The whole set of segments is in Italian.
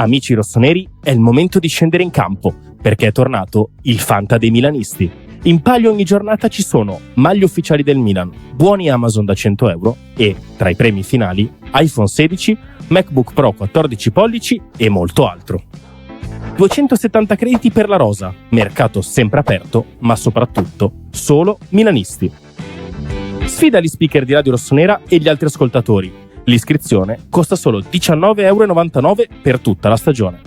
Amici rossoneri, è il momento di scendere in campo, perché è tornato il Fanta dei milanisti. In palio ogni giornata ci sono maglie ufficiali del Milan, buoni Amazon da 100 euro e, tra i premi finali, iPhone 16, MacBook Pro 14 pollici e molto altro. 270 crediti per la rosa, mercato sempre aperto, ma soprattutto solo milanisti. Sfida gli speaker di Radio Rossonera e gli altri ascoltatori. L'iscrizione costa solo 19,99 € per tutta la stagione.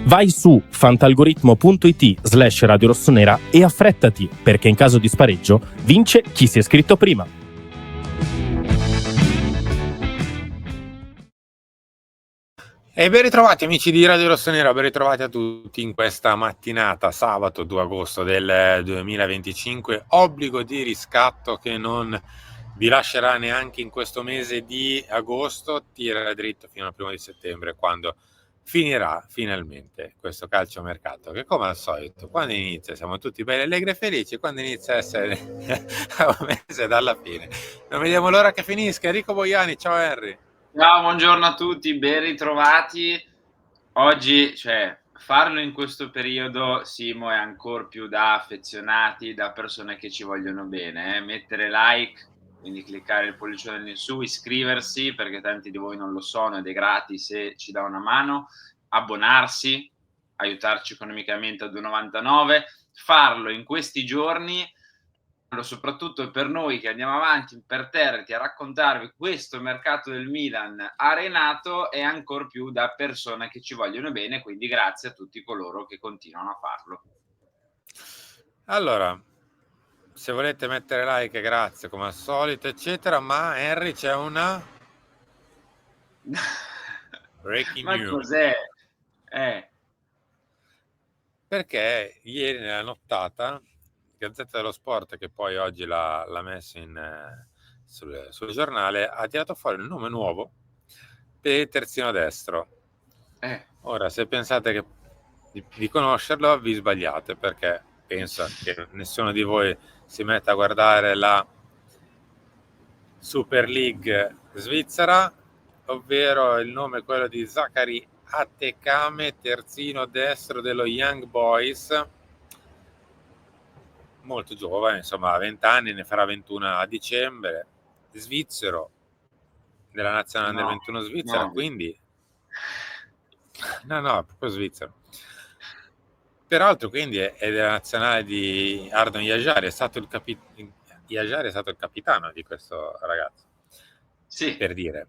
Vai su fantalgoritmo.it/Radio Rossonera e affrettati, perché in caso di spareggio vince chi si è iscritto prima. E ben ritrovati amici di Radio Rossonera, ben ritrovati a tutti in questa mattinata, sabato 2 agosto del 2025, obbligo di riscatto che non vi lascerà neanche in questo mese di agosto, tira dritto fino al 1 di settembre, quando finirà finalmente questo calciomercato, che come al solito, quando inizia siamo tutti belli, allegri e felici, quando inizia a essere a un mese dalla fine. Non vediamo l'ora che finisca. Enrico Boiani, ciao Henry. Ciao, buongiorno a tutti, ben ritrovati. Oggi, farlo in questo periodo, Simo, è ancora più da affezionati, da persone che ci vogliono bene. Mettere like, quindi cliccare il pollicione in su, iscriversi, perché tanti di voi non lo sono ed è gratis e ci dà una mano, abbonarsi, aiutarci economicamente a 2,99, farlo in questi giorni, soprattutto per noi che andiamo avanti imperterriti a raccontarvi questo mercato del Milan arenato, e ancor più da persone che ci vogliono bene, quindi grazie a tutti coloro che continuano a farlo. Allora, se volete mettere like, grazie come al solito, eccetera, ma Henry, c'è una breaking ma news. Cos'è? Perché ieri nella nottata Gazzetta dello Sport, che poi oggi l'ha messo sul giornale, ha tirato fuori un nome nuovo per il terzino destro. Ora, se pensate di conoscerlo, vi sbagliate, perché penso che nessuno di voi si metta a guardare la Super League svizzera, ovvero il nome è quello di Zachary Atekame, terzino destro dello Young Boys, molto giovane, insomma, ha 20 anni, ne farà 21 a dicembre, svizzero, della nazionale del 21 svizzera, no. Quindi no, proprio svizzero. Peraltro, quindi è della nazionale di Ardon Jajari, è stato il capitano di questo ragazzo. Sì. Per dire.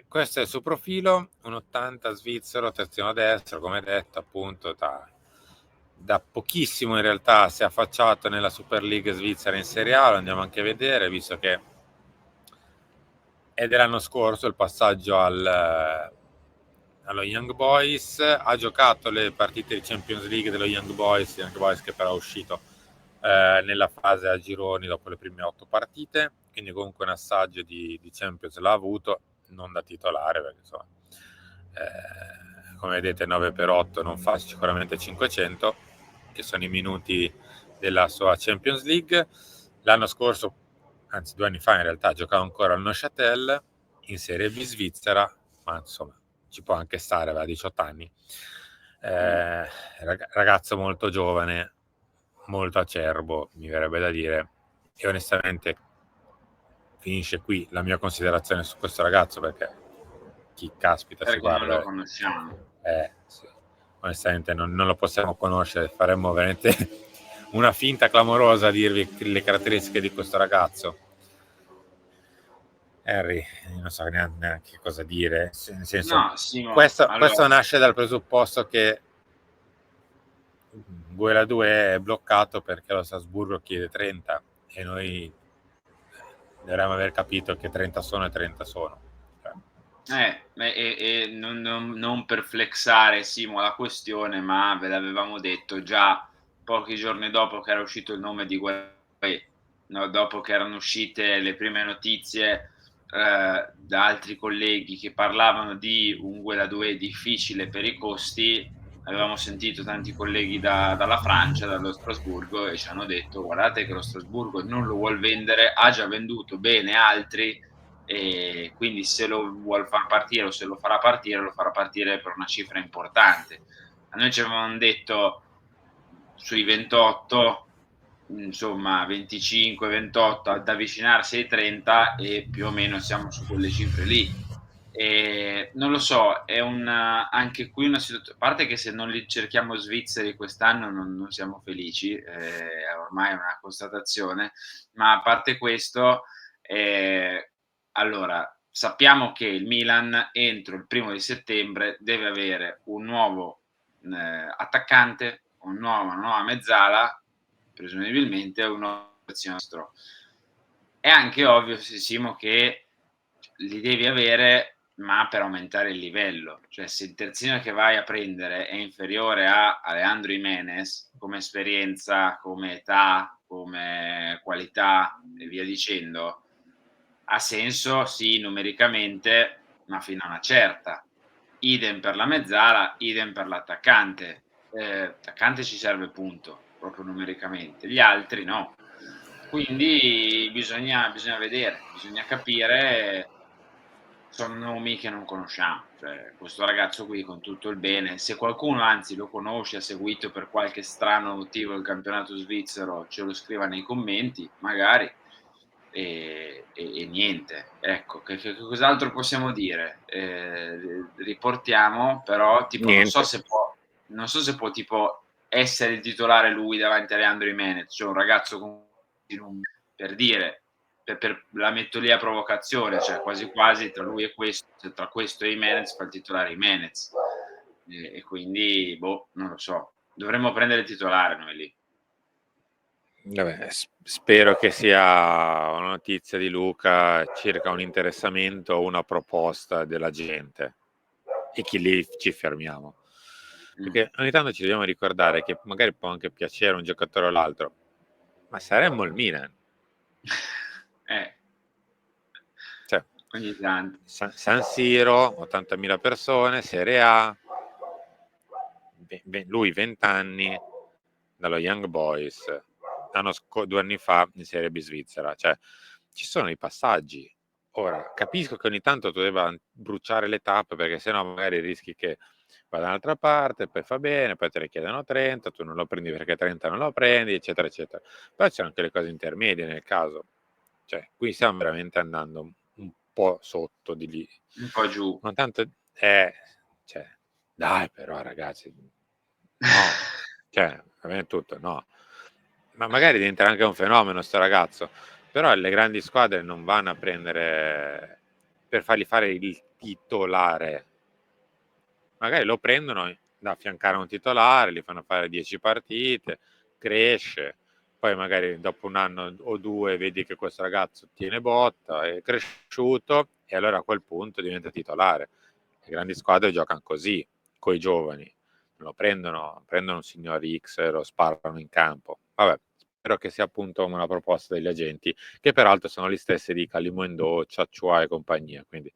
Questo è il suo profilo, un 80 svizzero, terzino destro, come detto, appunto, da pochissimo in realtà si è affacciato nella Super League svizzera in Serie A, lo andiamo anche a vedere, visto che è dell'anno scorso il passaggio allo Young Boys, ha giocato le partite di Champions League dello Young Boys che però è uscito nella fase a gironi dopo le prime 8 partite, quindi comunque un assaggio di Champions l'ha avuto, non da titolare, perché insomma come vedete 9x8 non fa sicuramente 500, che sono i minuti della sua Champions League. L'anno scorso, anzi 2 anni fa in realtà, giocava ancora al Neuchâtel in Serie B svizzera, ma insomma ci può anche stare, aveva 18 anni, ragazzo molto giovane, molto acerbo, mi verrebbe da dire, e onestamente finisce qui la mia considerazione su questo ragazzo, perché chi caspita perché si guarda, non lo conosciamo. Sì. Onestamente non lo possiamo conoscere, faremmo veramente una finta clamorosa a dirvi le caratteristiche di questo ragazzo. Harry, non so neanche cosa dire, nel senso, questo nasce dal presupposto che Guela 2 è bloccato perché lo Strasburgo chiede 30 e noi dovremmo aver capito che 30 sono e 30 sono. Non per flexare, Simo, la questione, ma ve l'avevamo detto già pochi giorni dopo che era uscito il nome di Guela, dopo che erano uscite le prime notizie da altri colleghi che parlavano di un Guela 2 difficile per i costi. Avevamo sentito tanti colleghi dalla Francia, dallo Strasburgo, e ci hanno detto: guardate che lo Strasburgo non lo vuol vendere, ha già venduto bene altri, e quindi se lo vuol far partire o se lo farà partire per una cifra importante. A noi ci avevano detto sui 28, insomma 25, 28, ad avvicinarsi ai 30 e più o meno siamo su quelle cifre lì. Non lo so, è anche qui una situazio a parte che se non li cerchiamo svizzeri quest'anno non siamo felici, ormai è una constatazione, ma a parte questo, allora sappiamo che il Milan entro il 1° di settembre deve avere un nuovo, attaccante, una nuova mezzala, presumibilmente un nuovo terzino. È anche ovvio, Simo, che li devi avere, ma per aumentare il livello. Cioè, se il terzino che vai a prendere è inferiore a Alejandro Jiménez, come esperienza, come età, come qualità e via dicendo, ha senso, sì, numericamente, ma fino a una certa. Idem per la mezzala, idem per l'attaccante. Attaccante ci serve, punto, proprio numericamente. Gli altri no. Quindi bisogna vedere, bisogna capire. Sono nomi che non conosciamo, cioè questo ragazzo qui, con tutto il bene, se qualcuno anzi lo conosce, ha seguito per qualche strano motivo il campionato svizzero, ce lo scriva nei commenti magari, e niente, ecco, che cos'altro possiamo dire? Riportiamo, però tipo non so Niente. se può tipo essere il titolare lui davanti a Leandro Jimenez, cioè un ragazzo con per dire, la metto lì a provocazione, cioè quasi quasi tra lui e questo, tra questo e Jimenez fa il titolare Jimenez, e quindi non lo so, dovremmo prendere il titolare noi lì. Vabbè, spero che sia una notizia di Luca circa un interessamento o una proposta della gente, e che lì ci fermiamo, perché ogni tanto ci dobbiamo ricordare che magari può anche piacere un giocatore o l'altro, ma saremmo il Milan. Cioè, ogni tanto. San Siro, 80.000 persone, Serie A, lui 20 anni dallo Young Boys, 2 anni fa in Serie B svizzera, cioè ci sono i passaggi. Ora, capisco che ogni tanto tu debba bruciare le tappe, perché sennò magari rischi che va da un'altra parte, poi fa bene, poi te ne chiedono 30, tu non lo prendi perché 30 non lo prendi, eccetera, eccetera. Però c'è anche le cose intermedie nel caso. Cioè, qui stiamo veramente andando un po' sotto di lì. Un po' giù. Ma tanto cioè, dai però ragazzi, no, cioè, va bene tutto, no. Ma magari diventerà anche un fenomeno sto ragazzo, però le grandi squadre non vanno a prendere per fargli fare il titolare. Magari lo prendono da affiancare a un titolare, gli fanno fare 10 partite, cresce, poi magari dopo un anno o 2 vedi che questo ragazzo tiene botta, è cresciuto, e allora a quel punto diventa titolare. Le grandi squadre giocano così, coi giovani. Lo prendono un signor X e lo sparano in campo. Vabbè, spero che sia appunto una proposta degli agenti, che peraltro sono gli stessi di Kalimundo, Ciacciua e compagnia, quindi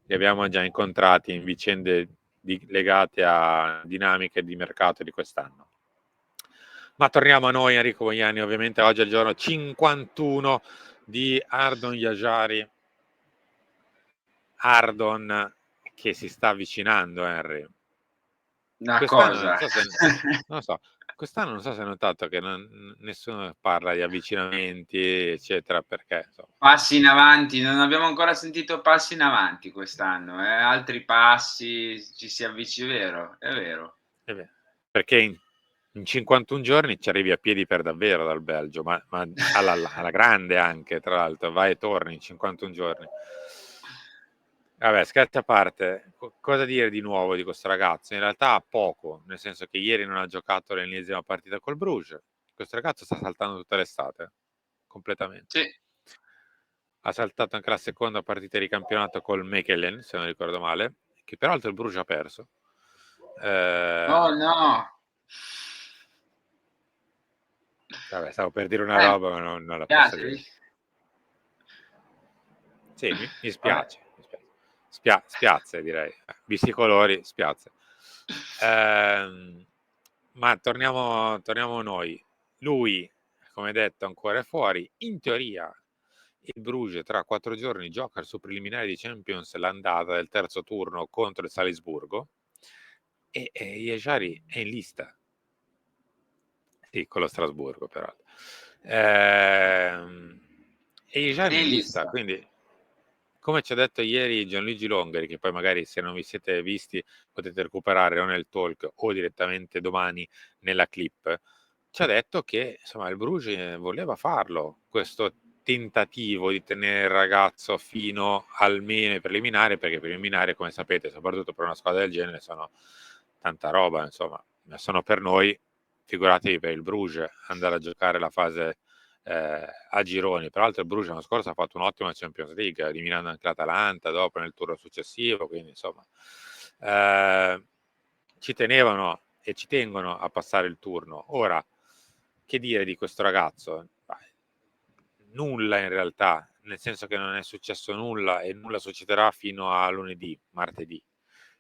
li abbiamo già incontrati in vicende legate a dinamiche di mercato di quest'anno. Ma torniamo a noi, Enrico Bogliani. Ovviamente oggi è il giorno 51 di Ardon Yajari. Ardon che si sta avvicinando, Henry. Quest'anno non so se quest'anno non so se hai notato che nessuno parla di avvicinamenti, eccetera, perché insomma. Passi in avanti, non abbiamo ancora sentito passi in avanti quest'anno, altri passi, ci si avvicina, è vero. Perché in 51 giorni ci arrivi a piedi per davvero dal Belgio, ma alla grande anche, tra l'altro, vai e torni in 51 giorni. Vabbè, scherzi a parte, cosa dire di nuovo di questo ragazzo? In realtà poco, nel senso che ieri non ha giocato l'ennesima partita col Bruges. Questo ragazzo sta saltando tutta l'estate, completamente. Sì. Ha saltato anche la seconda partita di campionato col Mechelen, se non ricordo male, che peraltro il Bruges ha perso. Oh no! Vabbè, stavo per dire una roba, ma non la posso dire. Sì, mi spiace. Spiazze, direi. Visti i colori, spiazze. Ma torniamo a noi. Lui, come detto, ancora è fuori. In teoria il Bruges tra 4 giorni gioca il suo preliminare di Champions, l'andata del terzo turno contro il Salisburgo, e Yejari è in lista. Sì, con lo Strasburgo peraltro. E Yejari è in lista, quindi come ci ha detto ieri Gianluigi Longari, che poi magari se non vi siete visti potete recuperare o nel talk o direttamente domani nella clip, ci ha detto che insomma il Bruges voleva farlo, questo tentativo di tenere il ragazzo fino almeno ai preliminari, perché i preliminari, come sapete, soprattutto per una squadra del genere, sono tanta roba, insomma, sono per noi, figuratevi per il Bruges, andare a giocare la fase a gironi. Peraltro il Bruges l'anno scorso ha fatto un'ottima Champions League, eliminando anche l'Atalanta dopo nel turno successivo, quindi insomma ci tenevano e ci tengono a passare il turno. Ora, che dire di questo ragazzo? Nulla in realtà, nel senso che non è successo nulla e nulla succederà fino a lunedì, martedì,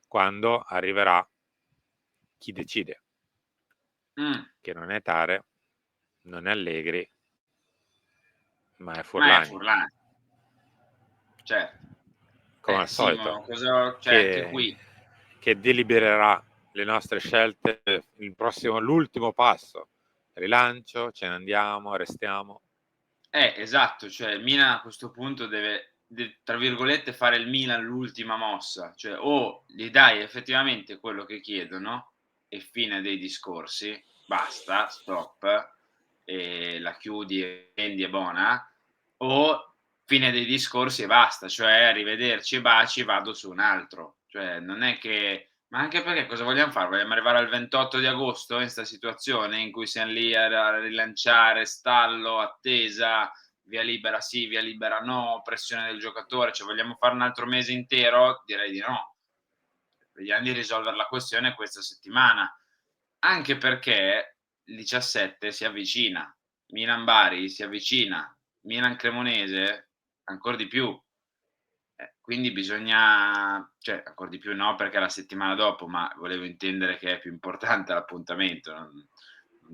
quando arriverà chi decide, che non è Tare, non è Allegri, ma è Furlani. Certo. Come al solito, anche qui che delibererà le nostre scelte, l'ultimo passo, rilancio, ce ne andiamo, restiamo. Esatto, cioè il Milan a questo punto deve tra virgolette fare il Milan l'ultima mossa, cioè o gli dai effettivamente quello che chiedono e fine dei discorsi, basta, stop, e la chiudi e vendi è buona, o fine dei discorsi e basta, cioè arrivederci e baci, vado su un altro, cioè non è che, ma anche perché cosa vogliamo fare? Vogliamo arrivare al 28 di agosto in questa situazione in cui siamo lì a rilanciare, stallo, attesa, via libera sì, via libera no, pressione del giocatore, cioè vogliamo fare un altro mese intero? Direi di no. Vediamo di risolvere la questione questa settimana, anche perché il 17 si avvicina, Milan-Bari si avvicina, Milan-Cremonese ancora di più. Quindi bisogna, cioè ancora di più no perché è la settimana dopo, ma volevo intendere che è più importante l'appuntamento, non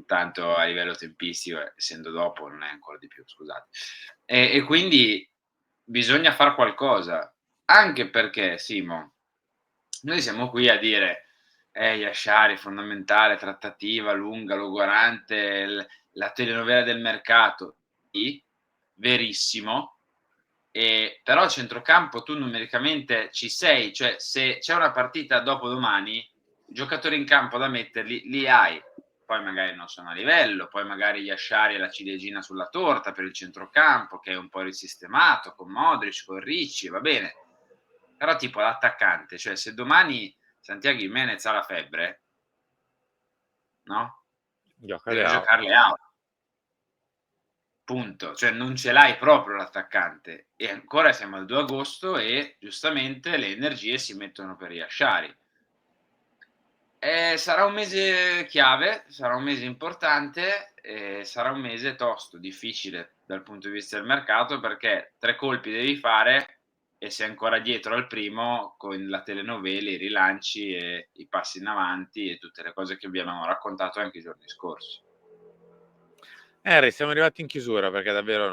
tanto a livello tempistico, essendo dopo non è ancora di più, scusate. E quindi bisogna far qualcosa, anche perché Simo, noi siamo qui a dire Yashari fondamentale, trattativa lunga, logorante, la telenovela del mercato, sì, verissimo. Però a centrocampo tu numericamente ci sei, cioè se c'è una partita dopodomani, i giocatori in campo da metterli li hai, poi magari non sono a livello, poi magari Yashari è la ciliegina sulla torta per il centrocampo che è un po' risistemato con Modric, con Ricci, va bene, però tipo l'attaccante, cioè se domani Santiago Jimenez ha la febbre, no? Deve giocare Leao. Punto, cioè non ce l'hai proprio l'attaccante e ancora siamo al 2 agosto e giustamente le energie si mettono per Yashari. Sarà un mese chiave, sarà un mese importante, sarà un mese tosto, difficile dal punto di vista del mercato perché 3 colpi devi fare e sei ancora dietro al primo con la telenovela, i rilanci e i passi in avanti e tutte le cose che abbiamo raccontato anche i giorni scorsi. Siamo arrivati in chiusura perché davvero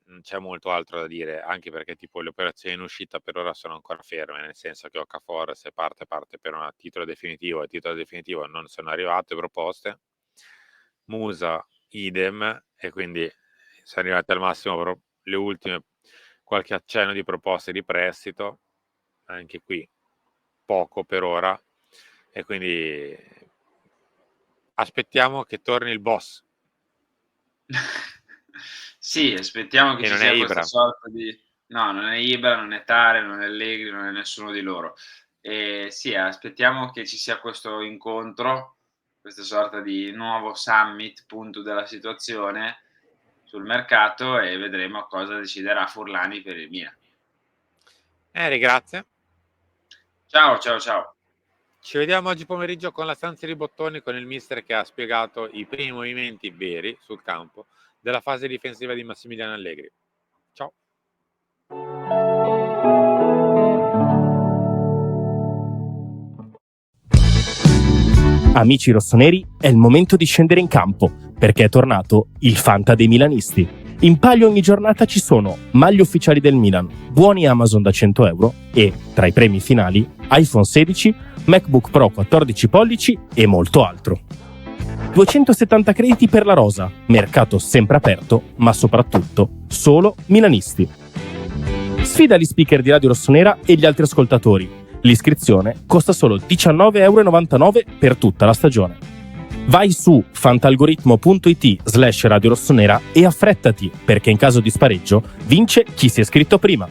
non c'è molto altro da dire, anche perché tipo le operazioni in uscita per ora sono ancora ferme, nel senso che Okafor se parte per un titolo definitivo, e titolo definitivo non sono arrivate proposte, Musa idem, e quindi sono arrivate al massimo però le ultime, qualche accenno di proposte di prestito, anche qui poco per ora, e quindi aspettiamo che torni il boss. Sì, aspettiamo che e ci non sia è questa Ibra. sorta di... No, non è Ibra, non è Tare, non è Allegri, non è nessuno di loro. Sì, aspettiamo che ci sia questo incontro, questa sorta di nuovo summit, punto della situazione sul mercato e vedremo cosa deciderà Furlani per il Milan. Grazie. Ciao, ciao, ciao. Ci vediamo oggi pomeriggio con la stanza di bottoni con il mister che ha spiegato i primi movimenti veri sul campo della fase difensiva di Massimiliano Allegri. Ciao. Amici rossoneri, è il momento di scendere in campo perché è tornato il Fanta dei milanisti. In palio ogni giornata ci sono maglie ufficiali del Milan, buoni Amazon da 100 euro e, tra i premi finali, iPhone 16, MacBook Pro 14 pollici e molto altro. 270 crediti per la rosa, mercato sempre aperto, ma soprattutto solo milanisti. Sfida gli speaker di Radio Rossonera e gli altri ascoltatori. L'iscrizione costa solo 19,99 euro per tutta la stagione. Vai su fantalgoritmo.it/Radio Rossonera e affrettati, perché in caso di spareggio vince chi si è iscritto prima.